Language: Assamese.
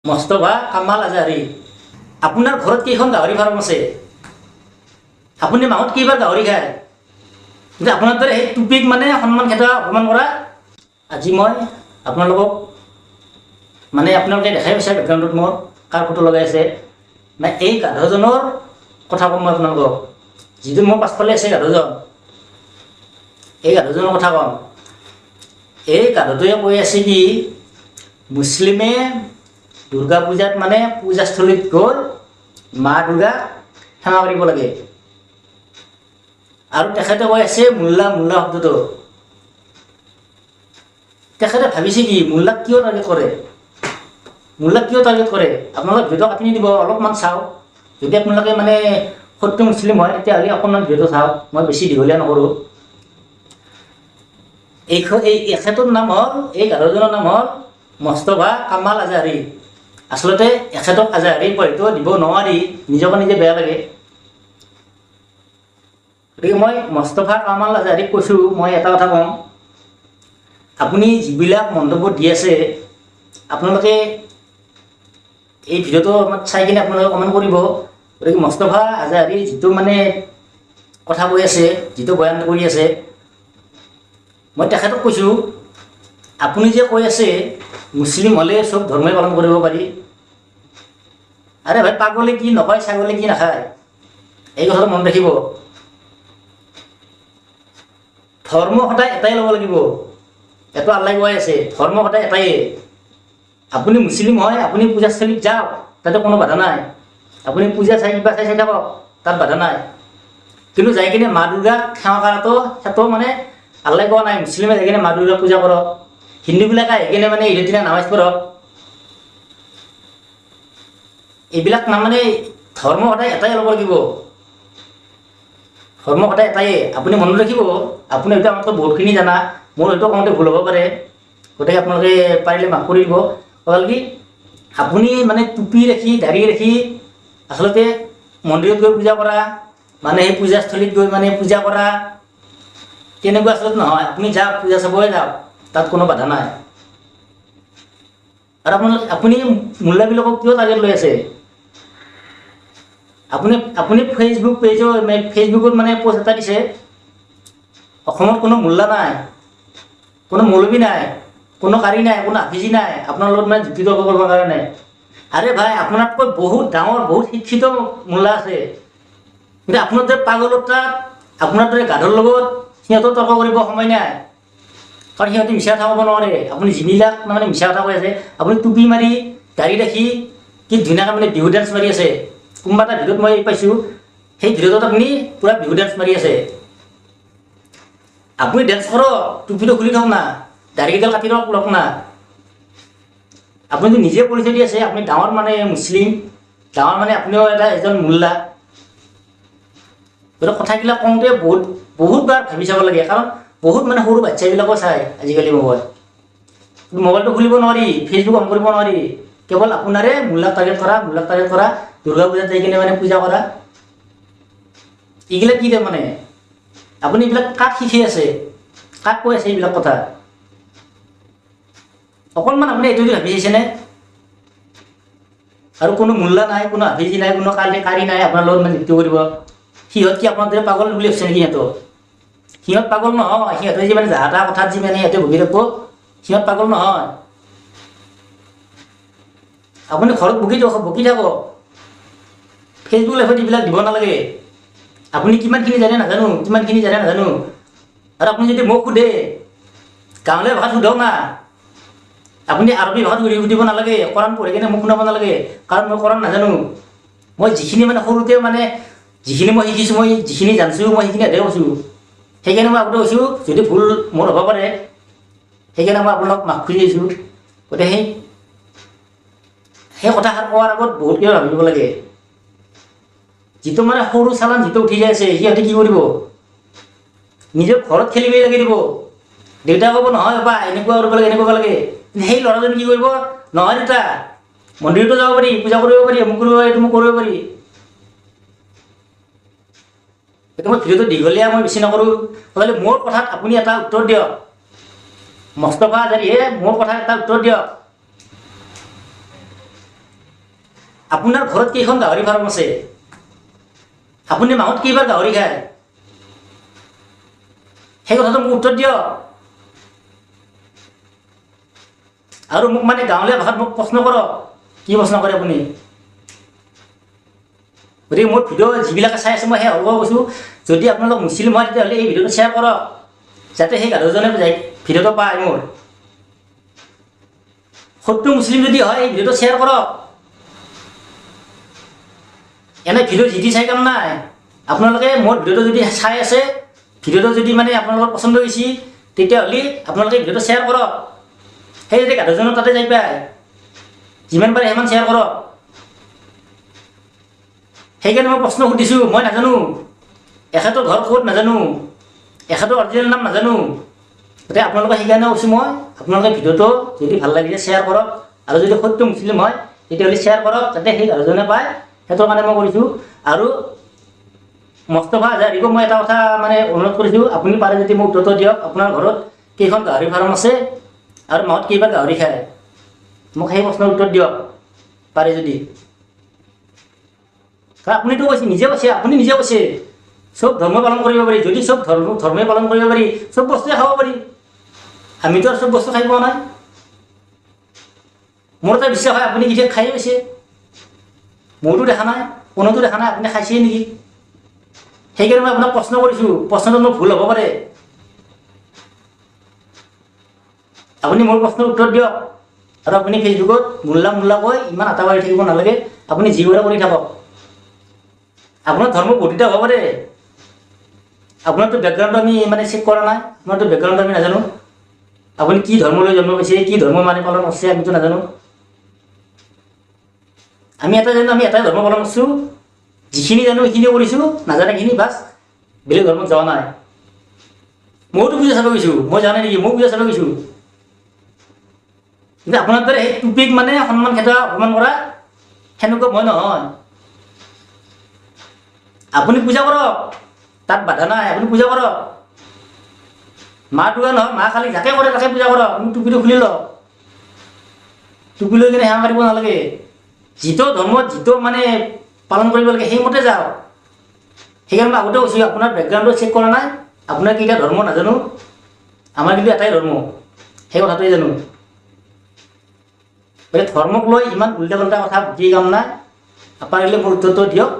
মস্তফা কামাল আজাৰী আপোনাৰ ঘৰত কেইখন গাহৰি ফাৰ্ম আছে? আপুনি মাহত কেইবাৰ গাহৰি খায়? কিন্তু আপোনাৰ দৰে সেই টুপিক মানে সন্মান ক্ষেত্ৰ অপমান কৰা। আজি মই আপোনালোকক মানে আপোনালোকে দেখাই পাইছে বেকগ্ৰাউণ্ডত মোৰ কাৰ ফটো লগাই আছে মানে এই গাধজনৰ কথা ক'ম মই আপোনালোকক। যিটো মোৰ পাছফালে আছে গাধজন, এই গাধজনৰ কথা ক'ম। এই গাধটোৱে কৈ আছে কি মুছলিমে দুৰ্গা পূজাত মানে পূজাস্থলীত গৈ মা দুৰ্গাক সেৱা কৰিব লাগে। আৰু তেখেতে কৈ আছে মোল্লা মোল্লা শব্দটো। তেখেতে ভাবিছে কি মোল্লাক কিয় টাৰ্গেট কৰে? মোল্লাক কিয় টাৰ্গেট কৰে? আপোনালোকে ভিডিঅ' কাটি নিদিব, অলপমান চাওক। যদি আপোনালোকে মানে সত্য মুছলিম হয় তেতিয়াহ'লে অকণমান ভিডিঅ' চাওক, মই বেছি দীঘলীয়া নকৰোঁ। এখেতৰ নাম হ'ল, এই গাধজনৰ নাম হ'ল মস্তফা কামাল আজাৰী। আচলতে এখেতক আজাৰী পঢ়িটো দিব নোৱাৰি, নিজকে নিজে বেয়া লাগে। গতিকে মই মস্তফা কামাল আজাৰীক কৈছোঁ, মই এটা কথা ক'ম, আপুনি যিবিলাক মন্তব্য দি আছে আপোনালোকে এই ভিডিঅ'টো চাই কিনে আপোনালোকে কমেণ্ট কৰিব। গতিকে মস্তফা আজাৰী যিটো মানে কথা কৈ আছে, যিটো বয়ান কৰি আছে, মই তেখেতক কৈছোঁ আপুনি যে কৈ আছে মুছলিম হ'লে চব ধৰ্মই পালন কৰিব পাৰি। আৰে ভাই, পাগলে কি নকয়, ছাগলী কি নাখায়, এই কথাটো মনত ৰাখিব। ধৰ্ম সদায় এটাই ল'ব লাগিব, এইটো আল্লাই কৈ আছে, ধৰ্ম সদায় এটাই। আপুনি মুছলিম হয়, আপুনি পূজাস্থলীত যাওক, তাতে কোনো বাধা নাই। আপুনি পূজা চাই কিবা চাই থাকক, তাত বাধা নাই। কিন্তু যাই কিনে মা দুৰ্গাক সেৱা কৰাটো সেইটো মানে আল্লাই কোৱা নাই মুছলিমে যাই কিনে মা দুৰ্গাক পূজা কৰক, হিন্দুবিলাকে আহি কিনে মানে ঈদৰ দিনা নামাজ পঢ়ক। এইবিলাক মানে ধৰ্ম সদায় এটাই ল'ব লাগিব, ধৰ্ম সদায় এটাই। আপুনি মনত ৰাখিব, আপুনি হয়তো আমাতকৈ বহুতখিনি জানা, মোৰ হয়তো কওঁতে ভুল হ'ব পাৰে, গতিকে আপোনালোকে পাৰিলে মাফ কৰি দিব। হ'ল কি আপুনি মানে টুপি ৰাখি দাঢ়ি ৰাখি আচলতে মন্দিৰত গৈ পূজা কৰা, মানে সেই পূজাস্থলীত গৈ মানে পূজা কৰা, তেনেকুৱা আচলতে নহয়। আপুনি যাওক, পূজা চাবই যাওক, তাত কোনো বাধা নাই। আৰু আপুনি মোল্লাবিলাকক কিয় টাৰ্গেট লৈ আছে? আপুনি ফেচবুকত মানে পষ্ট এটা দিছে, অসমত কোনো মোল্লা নাই, কোনো মৌলবী নাই, কোনো কাৰী নাই, কোনো হাফিজি নাই আপোনাৰ লগত মানে যুক্তি তৰ্ক কৰিবৰ কাৰণে। আৰে ভাই, আপোনাতকৈ বহুত ডাঙৰ বহুত শিক্ষিত মোল্লা আছে, কিন্তু আপোনাৰ দৰে পাগলৰ তাত আপোনাৰ দৰে গাধৰ লগত সিহঁতৰ তৰ্ক কৰিব সময় নাই, কাৰণ সিহঁতে মিছা কথা ক'ব নোৱাৰে। আপুনি যিবিলাক মানে মিছা কথা কৈ আছে, আপুনি টুপি মাৰি দাঢ়ি ৰাখি কি ধুনীয়াকৈ মানে বিহু ডান্স মাৰি আছে। কোনোবা এটা ভিডিঅ'ত মই পাইছোঁ, সেই ভিডিঅ'টোত আপুনি পূৰা বিহু ডান্স মাৰি আছে। আপুনি ডান্স কৰক, টুপিটো খুলি থওক না, দাঢ়িকেইডাল কাটি লওক না। আপুনি নিজে পৰিচয় দি আছে আপুনি ডাঙৰ মানে মুছলিম, ডাঙৰ মানে আপুনিও এজন মোল্লা। গতিকে কথাবিলাক কওঁতে বহুতবাৰ ভাবি চাব লাগে, কাৰণ বহুত মানে সৰু বাচ্ছাবিলাকো চায় আজিকালি মোবাইলটো খুলিব নোৱাৰি, ফেচবুক অন কৰিব নোৱাৰি, কেৱল আপোনাৰে মোল্লাক টাৰ্গেট কৰা, দুৰ্গা পূজাত যাই কিনে মানে পূজা কৰা। এইবিলাক কি মানে আপুনি এইবিলাক কাক শিকি আছে, কাক কৈ আছে এইবিলাক কথা? অকণমান আপুনি এইটো ভাবি চাইছেনে? আৰু কোনো মোল্লা নাই, কোনো হাফিজি নাই, কোনো কাৰী নাই আপোনাৰ লগত মানে যুক্তি কৰিব। সিহঁত কি আপোনাৰ দৰে পাগল বুলি ভাবিছে নেকি? সিহঁত পাগল নহয়, সিহঁতে যি মানে যাহা তাহা কথাত যি মানে সিহঁতে ভুগি থাকিব, সিহঁত পাগল নহয়। আপুনি ঘৰত বকি থাকক, ফেচবুক লাইভত এইবিলাক দিব নালাগে। আপুনি কিমানখিনি জানে নাজানো, আৰু আপুনি যদি মোক সোধে গাঁৱলীয়া ভাষাত সোধক না, আপুনি আৰবী ভাষাত সুধিব নালাগে, কোৰাণ পঢ়ি কিনে মোক শুনাব নালাগে, কাৰণ মই কোৰাণ নাজানো। মই যিখিনি মানে সৰুতে মানে যিখিনি মই শিকিছোঁ, মই যিখিনি জানিছোঁ, মই সেইখিনি আধে কৈছোঁ। সেইকাৰণে মই আগতে কৈছোঁ, যদি ভুল মোৰ হ'ব পাৰে, সেইকাৰণে মই আপোনাক মাফ খুজি আছোঁ। গতিকে সেই কথাষাৰ কোৱাৰ আগত বহুত কিবা ভাবিব লাগে। যিটো মানে সৰু চালান যিটো উঠি যাই আছে, সিহঁতে কি কৰিব? নিজৰ ঘৰত খেলি মেলি লাগি দিব। দেউতা ক'ব নহয় বাবা এনেকুৱা কৰিব লাগে, এনেকুৱা লাগে। সেই ল'ৰাজনে কি কৰিব? নহয় দেউতা, মন্দিৰতো যাব পাৰি, পূজা কৰিব পাৰি, অমুক কৰিব পাৰি, তমুক কৰিব পাৰি। মই ভিডিঅ'টো দীঘলীয়া মই বেছি নকৰোঁ, নহ'লে মোৰ কথাত আপুনি এটা উত্তৰ দিয়ক। মস্তফা আজাৰীয়ে মোৰ কথাত এটা উত্তৰ দিয়ক। আপোনাৰ ঘৰত কেইখন গাহৰি ফাৰ্ম আছে? আপুনি মাহত কেইবাৰ গাহৰি খায়? সেই কথাটো মোক উত্তৰ দিয়ক। আৰু মোক মানে গাঁৱলীয়া ভাষাত মোক প্ৰশ্ন কৰক। কি প্ৰশ্ন কৰে আপুনি? গতিকে মোৰ ভিডিঅ' যিবিলাকে চাই আছে মই সেই হ'ব কৈছোঁ, যদি আপোনালোক মুছলিম হয় তেতিয়াহ'লে এই ভিডিঅ'টো শ্বেয়াৰ কৰক, যাতে সেই গাধজনে ভিডিঅ'টো পায় মোৰ। সত্য মুছলিম যদি হয় এই ভিডিঅ'টো শ্বেয়াৰ কৰক। এনে ভিডিঅ' যি চাই কাম নাই। আপোনালোকে মোৰ ভিডিঅ'টো যদি চাই আছে, ভিডিঅ'টো যদি মানে আপোনালোকৰ পচন্দ হৈছে, তেতিয়াহ'লে আপোনালোকে ভিডিঅ'টো শ্বেয়াৰ কৰক। সেই যাতে গাধজনৰ তাতে যাই পায়, যিমান পাৰে সিমান শ্বেয়াৰ কৰক। সেইকাৰণে মই প্ৰশ্ন সুধিছোঁ, মই নাজানো। এখেতৰ ঘৰ ক'ত নাজানো, এখেতৰ অৰিজিনেল নাম নাজানো। গতিকে আপোনালোকে সেইকাৰণে কৈছোঁ মই, আপোনালোকে ভিডিঅ'টো যদি ভাল লাগিছে শ্বেয়াৰ কৰক, আৰু যদি সত্য মুছলিম হয় তেতিয়াহ'লে শ্বেয়াৰ কৰক, যাতে সেই গাধজনে পায়। সেইটোৰ কাৰণে মই কৰিছোঁ। আৰু মুস্তাফা হাজাৰীকো মই এটা কথা মানে অনুৰোধ কৰিছোঁ, আপুনি পাৰে যদি মোক উত্তৰটো দিয়ক। আপোনাৰ ঘৰত কেইখন গাহৰি ফাৰ্ম আছে আৰু মাহত কেইবাৰ গাহৰি খায়? মোক সেই প্ৰশ্নৰ উত্তৰ দিয়ক পাৰে যদি। কাৰণ আপুনিতো কৈছে, নিজে কৈছে, আপুনি নিজে কৈছে চব ধৰ্ম পালন কৰিব পাৰি। যদি চব ধৰ্মই পালন কৰিব পাৰি, চব বস্তুৱে খাব পাৰি। আমিতো আৰু চব বস্তু খাই পোৱা নাই। মোৰ এটা বিশ্বাস হয় আপুনি কেতিয়া খায়ে পাইছে। মোৰতো দেখা নাই, কোনোতো দেখা নাই আপুনি খাইছে নেকি। সেইকাৰণে মই আপোনাক প্ৰশ্ন কৰিছোঁ, প্ৰশ্নটো মোৰ ভুল হ'ব পাৰে। আপুনি মোৰ প্ৰশ্নৰ উত্তৰ দিয়ক। আৰু আপুনি ফেচবুকত মোল্লা কৈ ইমান আটা মাৰি থাকিব নালাগে। আপুনি যি কৰে কৰি থাকক। আপোনাৰ ধৰ্ম বৰ্ধিত হ'ব পাৰে। আপোনাৰতো বেকগ্ৰাউণ্ড আমি মানে চেক কৰা নাই, আপোনাৰতো বেকগ্ৰাউণ্ড আমি নাজানো। আপুনি কি ধৰ্ম লৈ জন্ম পাইছে, কি ধৰ্ম মানে পালন কৰিছে আমিতো নাজানো। আমি এটাই জানো, আমি এটাই ধৰ্ম পালন কৰিছোঁ। যিখিনি জানো সেইখিনিও কৰিছোঁ, নাজানাখিনি বাছ বেলেগ ধৰ্মত যোৱা নাই। মইতো পূজা চাব গৈছোঁ, মই জানে নেকি মই পূজা চাব গৈছোঁ। কিন্তু আপোনাৰ দৰে সেই টুপিক মানে সন্মান খেদা অপমান কৰা সেনেকুৱা মই নহয়। আপুনি পূজা কৰক, তাত বাধা নাই, আপুনি পূজা কৰক। মা দুৰ্গা নহয়, মা কালী যাকে কৰে তাকে পূজা কৰক। আপুনি টুপিটো খুলি লওক, টুপি লৈ কিনে সেৱা কৰিব নালাগে। যিটো ধৰ্মত যিটো মানে পালন কৰিব লাগে সেইমতে যাওক। সেইকাৰণে মই আগতে কৈছোঁ, আপোনাৰ বেকগ্ৰাউণ্ডটো চেক কৰা নাই, আপোনাৰ কেইটা ধৰ্ম নাজানো। আমাৰ কিন্তু এটাই ধৰ্ম, সেই কথাটোৱে জানো। গতিকে ধৰ্মক লৈ ইমান উল্টা পাল্টা কথা বুজি কাম নাই। পাৰিলে মোৰ উত্তৰটো দিয়ক।